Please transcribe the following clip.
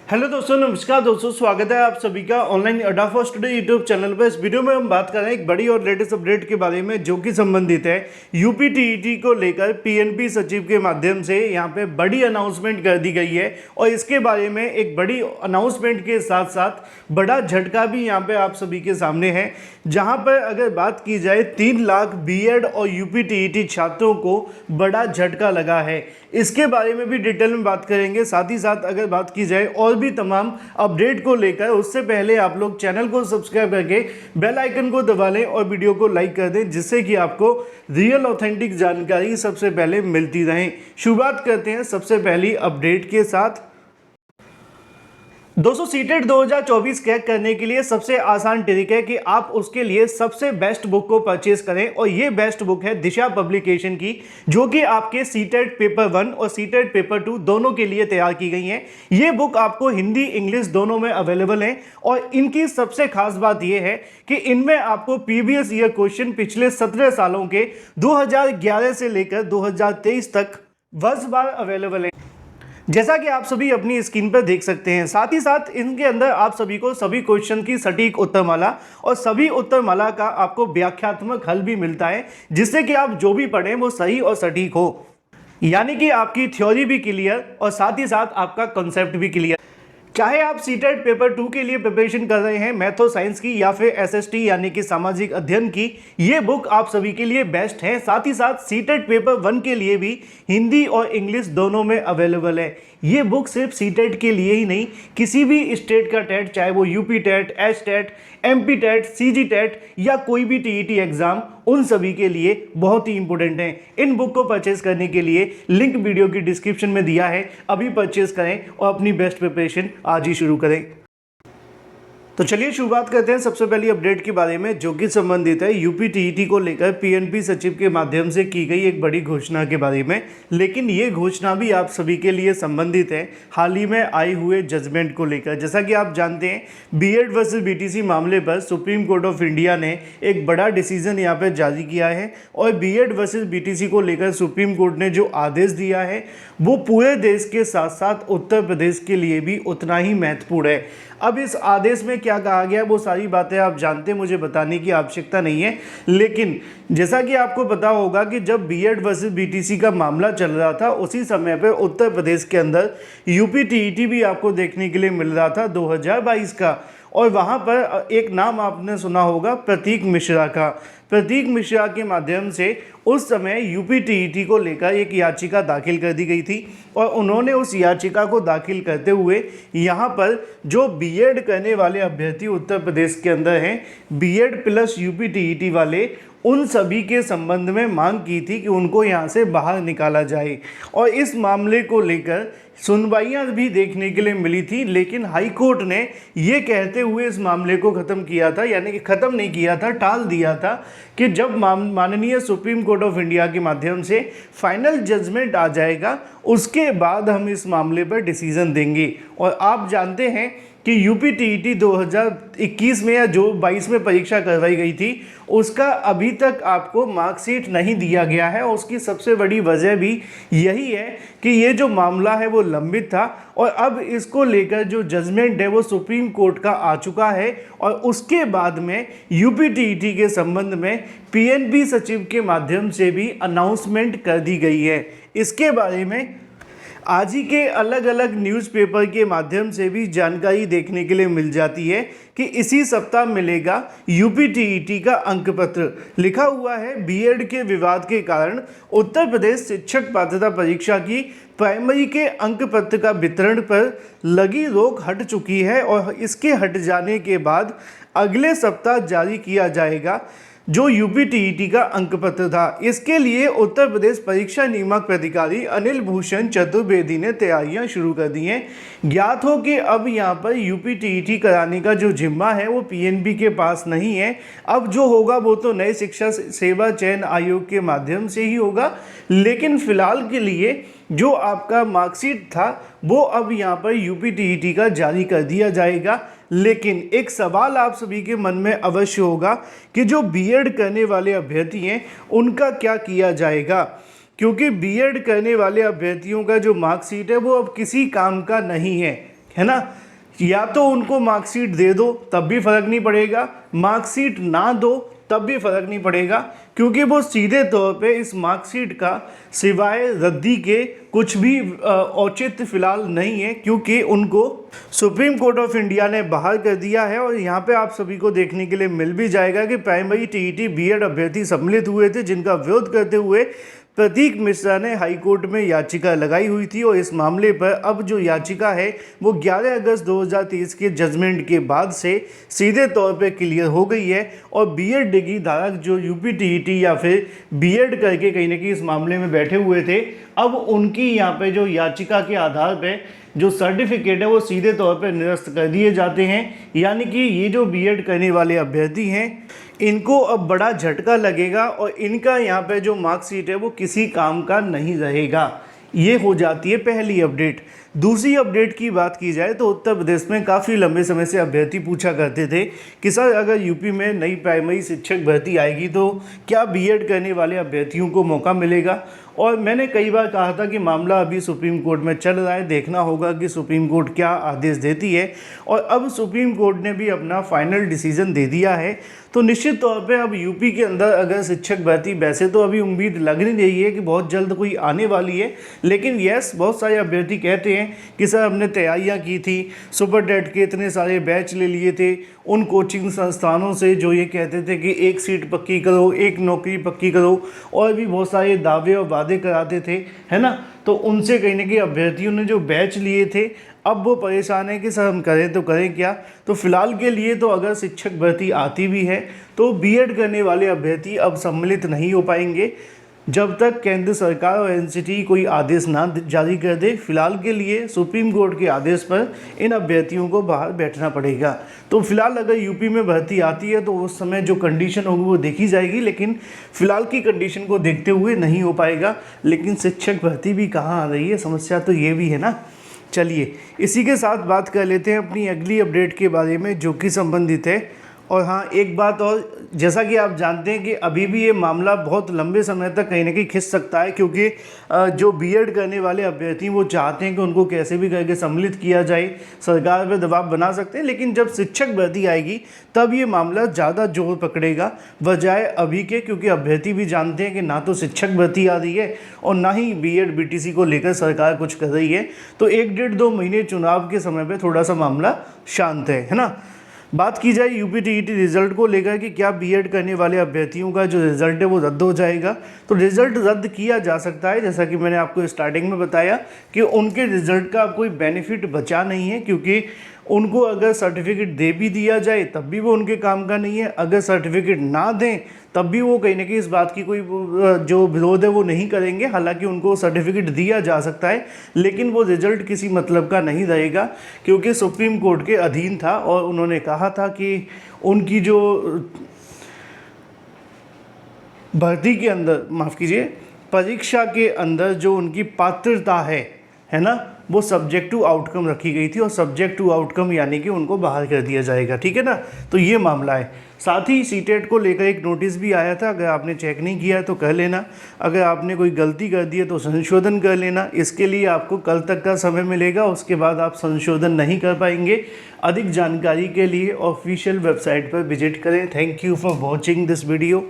Hello दोस्तों, नमस्कार दोस्तों, स्वागत है आप सभी का ऑनलाइन अड्डा फॉर स्टडी यूट्यूब चैनल पर। इस वीडियो में हम बात कर रहे हैं एक बड़ी और लेटेस्ट अपडेट के बारे में जो कि संबंधित है यूपी टीईटी को लेकर पीएनबी सचिव के माध्यम से यहाँ पे बड़ी अनाउंसमेंट कर दी गई है। और इसके बारे में एक बड़ी अनाउंसमेंट के साथ साथ बड़ा झटका भी यहाँ पे आप सभी के सामने है, जहाँ पर अगर बात की जाए 3 लाख बीएड और यूपी टीईटी छात्रों को बड़ा झटका लगा है। इसके बारे में भी डिटेल में बात करेंगे। साथ ही साथ अगर बात की जाए और भी तमाम अपडेट को लेकर, उससे पहले आप लोग चैनल को सब्सक्राइब करके बेल आइकन को दबा लें और वीडियो को लाइक कर दें, जिससे कि आपको रियल ऑथेंटिक जानकारी सबसे पहले मिलती रहे। शुरुआत करते हैं सबसे पहली अपडेट के साथ। दोस्तों, सीटेट 2024 क्रैक करने के लिए सबसे आसान तरीका है कि आप उसके लिए सबसे बेस्ट बुक को परचेज करें, और ये बेस्ट बुक है दिशा पब्लिकेशन की, जो कि आपके सीटेट पेपर 1 और सीटेट पेपर 2 दोनों के लिए तैयार की गई है। ये बुक आपको हिंदी इंग्लिश दोनों में अवेलेबल है, और इनकी सबसे खास बात यह है कि इनमें आपको प्रीवियस ईयर क्वेश्चन पिछले 17 सालों के 2011 से लेकर 2023 तक वर्षवार अवेलेबल है, जैसा कि आप सभी अपनी स्क्रीन पर देख सकते हैं। साथ ही साथ इनके अंदर आप सभी को सभी क्वेश्चन की सटीक उत्तरमाला और सभी उत्तरमाला का आपको व्याख्यात्मक हल भी मिलता है, जिससे कि आप जो भी पढ़ें वो सही और सटीक हो, यानी कि आपकी थ्योरी भी क्लियर और साथ ही साथ आपका कॉन्सेप्ट भी क्लियर। चाहे आप सीटेट पेपर 2 के लिए प्रिपरेशन कर रहे हैं, मैथो साइंस की या फिर एसएसटी यानी कि सामाजिक अध्ययन की, ये बुक आप सभी के लिए बेस्ट है। साथ ही साथ सीटेट पेपर 1 के लिए भी हिंदी और इंग्लिश दोनों में अवेलेबल है। ये बुक सिर्फ सीटेट के लिए ही नहीं, किसी भी स्टेट का टेट, चाहे वो UP TET, H TET, MP TET, CG TET या कोई भी टीईटी एग्जाम, उन सभी के लिए बहुत ही इंपॉर्टेंट है। इन बुक को परचेज करने के लिए लिंक वीडियो की डिस्क्रिप्शन में दिया है, अभी परचेज करें और अपनी बेस्ट प्रिपरेशन आज ही शुरू करें। तो चलिए शुरुआत करते हैं सबसे पहली अपडेट के बारे में, जो कि संबंधित है यूपी टीईटी को लेकर पीएनबी सचिव के माध्यम से की गई एक बड़ी घोषणा के बारे में। लेकिन ये घोषणा भी आप सभी के लिए संबंधित है हाल ही में आए हुए जजमेंट को लेकर। जैसा कि आप जानते हैं, बीएड वर्सेस बीटीसी मामले पर सुप्रीम कोर्ट ऑफ इंडिया ने एक बड़ा डिसीजन यहाँ पर जारी किया है, और बीएड वर्सेस बीटीसी को लेकर सुप्रीम कोर्ट ने जो आदेश दिया है वो पूरे देश के साथ साथ उत्तर प्रदेश के लिए भी उतना ही महत्वपूर्ण है। अब इस आदेश में क्या कहा गया है वो सारी बातें आप जानते हैं, मुझे बताने की आवश्यकता नहीं है। लेकिन जैसा कि आपको पता होगा कि जब बीएड वर्सेस बीटीसी का मामला चल रहा था, उसी समय पे उत्तर प्रदेश के अंदर यूपी टीईटी भी आपको देखने के लिए मिल रहा था 2022 का, और वहाँ पर एक नाम आपने सुना होगा, प्रतीक मिश्रा का। प्रतीक मिश्रा के माध्यम से उस समय यूपी टीईटी को लेकर एक याचिका दाखिल कर दी गई थी, और उन्होंने उस याचिका को दाखिल करते हुए यहाँ पर जो बीएड करने वाले अभ्यर्थी उत्तर प्रदेश के अंदर हैं, बीएड प्लस यूपी टीईटी वाले, उन सभी के संबंध में मांग की थी कि उनको यहाँ से बाहर निकाला जाए। और इस मामले को लेकर सुनवाइयाँ भी देखने के लिए मिली थी, लेकिन हाई कोर्ट ने ये कहते हुए इस मामले को ख़त्म किया था, यानी कि ख़त्म नहीं किया था, टाल दिया था कि जब माननीय सुप्रीम कोर्ट ऑफ इंडिया के माध्यम से फाइनल जजमेंट आ जाएगा, उसके बाद हम इस मामले पर डिसीजन देंगे। और आप जानते हैं कि यूपी टीईटी 2021 में या जो 22 में परीक्षा करवाई गई थी, उसका अभी तक आपको मार्कशीट नहीं दिया गया है। और उसकी सबसे बड़ी वजह भी यही है कि ये जो मामला है वो लंबित था, और अब इसको लेकर जो जजमेंट है वो सुप्रीम कोर्ट का आ चुका है, और उसके बाद में यूपी टीईटी के संबंध में पीएनबी सचिव के माध्यम से भी अनाउंसमेंट कर दी गई है। इसके बारे में आज ही के अलग अलग न्यूज़पेपर के माध्यम से भी जानकारी देखने के लिए मिल जाती है कि इसी सप्ताह मिलेगा यूपी टीईटी का अंक पत्र। लिखा हुआ है, बीएड के विवाद के कारण उत्तर प्रदेश शिक्षक पात्रता परीक्षा की प्राइमरी के अंक पत्र का वितरण पर लगी रोक हट चुकी है, और इसके हट जाने के बाद अगले सप्ताह जारी किया जाएगा जो यूपी टीईटी का अंक पत्र था। इसके लिए उत्तर प्रदेश परीक्षा नियामक प्राधिकारी अनिल भूषण चतुर्वेदी ने तैयारियां शुरू कर दी हैं। ज्ञात हो कि अब यहां पर यूपी टीईटी कराने का जो जिम्मा है वो पीएनबी के पास नहीं है। अब जो होगा वो तो नए शिक्षा सेवा चयन आयोग के माध्यम से ही होगा, लेकिन फिलहाल के लिए जो आपका मार्कशीट था वो अब यहाँ पर यूपी टीईटी का जारी कर दिया जाएगा। लेकिन एक सवाल आप सभी के मन में अवश्य होगा कि जो बीएड करने वाले अभ्यर्थी हैं उनका क्या किया जाएगा, क्योंकि बीएड करने वाले अभ्यर्थियों का जो मार्कशीट है वो अब किसी काम का नहीं है। है ना। या तो उनको मार्कशीट दे दो तब भी फर्क नहीं पड़ेगा, मार्कशीट ना दो तब भी फर्क नहीं पड़ेगा, क्योंकि वो सीधे तौर पे इस मार्कशीट का सिवाय रद्दी के कुछ भी औचित्य फिलहाल नहीं है, क्योंकि उनको सुप्रीम कोर्ट ऑफ इंडिया ने बाहर कर दिया है। और यहाँ पे आप सभी को देखने के लिए मिल भी जाएगा कि प्राइमरी टीईटी बीएड अभ्यर्थी सम्मिलित हुए थे, जिनका विरोध करते हुए प्रतीक मिश्रा ने हाईकोर्ट में याचिका लगाई हुई थी। और इस मामले पर अब जो याचिका है वो 11 अगस्त 2023 के जजमेंट के बाद से सीधे तौर पे क्लियर हो गई है। और बीएड डिग्री धारक जो यूपी टीईटी या फिर बीएड करके कहीं ना कहीं इस मामले में बैठे हुए थे, अब उनकी यहाँ पे जो याचिका के आधार पे जो सर्टिफिकेट है वो सीधे तौर पर निरस्त कर दिए जाते हैं। यानी कि ये जो बीएड करने वाले अभ्यर्थी हैं इनको अब बड़ा झटका लगेगा और इनका यहाँ पे जो मार्कशीट है वो किसी काम का नहीं रहेगा। ये हो जाती है पहली अपडेट। दूसरी अपडेट की बात की जाए तो उत्तर प्रदेश में काफ़ी लंबे समय से अभ्यर्थी पूछा करते थे कि सर अगर यूपी में नई प्राइमरी शिक्षक भर्ती आएगी तो क्या बीएड करने वाले अभ्यर्थियों को मौका मिलेगा। और मैंने कई बार कहा था कि मामला अभी सुप्रीम कोर्ट में चल रहा है, देखना होगा कि सुप्रीम कोर्ट क्या आदेश देती है। और अब सुप्रीम कोर्ट ने भी अपना फाइनल डिसीजन दे दिया है, तो निश्चित तौर पे अब यूपी के अंदर अगर शिक्षक भर्ती, वैसे तो अभी उम्मीद लग नहीं रही है कि बहुत जल्द कोई आने वाली है, लेकिन यस बहुत सारे अभ्यर्थी कहते हैं कि सर हमने तैयारियां की थी, सुपर टेट के इतने सारे बैच ले लिए थे उन कोचिंग संस्थानों से जो ये कहते थे कि एक सीट पक्की करो, एक नौकरी पक्की करो, और भी बहुत सारे दावे और वादे कराते थे, है ना। तो उनसे कहीं ना कहीं अभ्यर्थियों ने जो बैच लिए थे अब वो परेशान है कि सर हम करें तो करें क्या। तो फिलहाल के लिए तो अगर शिक्षक भर्ती आती भी है तो बीएड करने वाले अभ्यर्थी अब सम्मिलित नहीं हो पाएंगे जब तक केंद्र सरकार और एनसीटी कोई आदेश ना जारी कर दे। फिलहाल के लिए सुप्रीम कोर्ट के आदेश पर इन अभ्यर्थियों को बाहर बैठना पड़ेगा। तो फिलहाल अगर यूपी में भर्ती आती है तो उस समय जो कंडीशन होगी वो देखी जाएगी, लेकिन फिलहाल की कंडीशन को देखते हुए नहीं हो पाएगा। लेकिन शिक्षक भर्ती भी कहाँ आ रही है, समस्या तो ये भी है ना। चलिए इसी के साथ बात कर लेते हैं अपनी अगली अपडेट के बारे में जो कि संबंधित है। और हाँ एक बात और, जैसा कि आप जानते हैं कि अभी भी ये मामला बहुत लंबे समय तक कहीं ना कहीं खिंच सकता है, क्योंकि जो बीएड करने वाले अभ्यर्थी वो चाहते हैं कि उनको कैसे भी करके सम्मिलित किया जाए, सरकार पर दबाव बना सकते हैं। लेकिन जब शिक्षक भर्ती आएगी तब ये मामला ज़्यादा जोर पकड़ेगा बजाय अभी के, क्योंकि अभ्यर्थी भी जानते हैं कि ना तो शिक्षक भर्ती आ रही है और ना ही बीएड बीटीसी को लेकर सरकार कुछ कर रही है। तो 1-1.5-2 महीने चुनाव के समय पर थोड़ा सा मामला शांत है ना। बात की जाए यूपी टीईटी रिजल्ट को लेकर कि क्या बीएड करने वाले अभ्यर्थियों का जो रिजल्ट है वो रद्द हो जाएगा, तो रिजल्ट रद्द किया जा सकता है। जैसा कि मैंने आपको स्टार्टिंग में बताया कि उनके रिजल्ट का कोई बेनिफिट बचा नहीं है, क्योंकि उनको अगर सर्टिफिकेट दे भी दिया जाए तब भी वो उनके काम का नहीं है, अगर सर्टिफिकेट ना दें तब भी वो कहीं ना कहीं इस बात की कोई जो विरोध है वो नहीं करेंगे। हालांकि उनको सर्टिफिकेट दिया जा सकता है लेकिन वो रिजल्ट किसी मतलब का नहीं रहेगा, क्योंकि सुप्रीम कोर्ट के अधीन था और उन्होंने कहा था कि उनकी जो भर्ती के अंदर, माफ़ कीजिए, परीक्षा के अंदर जो उनकी पात्रता है ना, वो सब्जेक्ट टू आउटकम रखी गई थी और सब्जेक्ट टू आउटकम यानी कि उनको बाहर कर दिया जाएगा, ठीक है ना। तो ये मामला है। साथ ही सीटेट को लेकर एक नोटिस भी आया था, अगर आपने चेक नहीं किया तो कर लेना, अगर आपने कोई गलती कर दी है तो संशोधन कर लेना। इसके लिए आपको कल तक का समय मिलेगा, उसके बाद आप संशोधन नहीं कर पाएंगे। अधिक जानकारी के लिए ऑफिशियल वेबसाइट पर विजिट करें। Thank you for watching this video.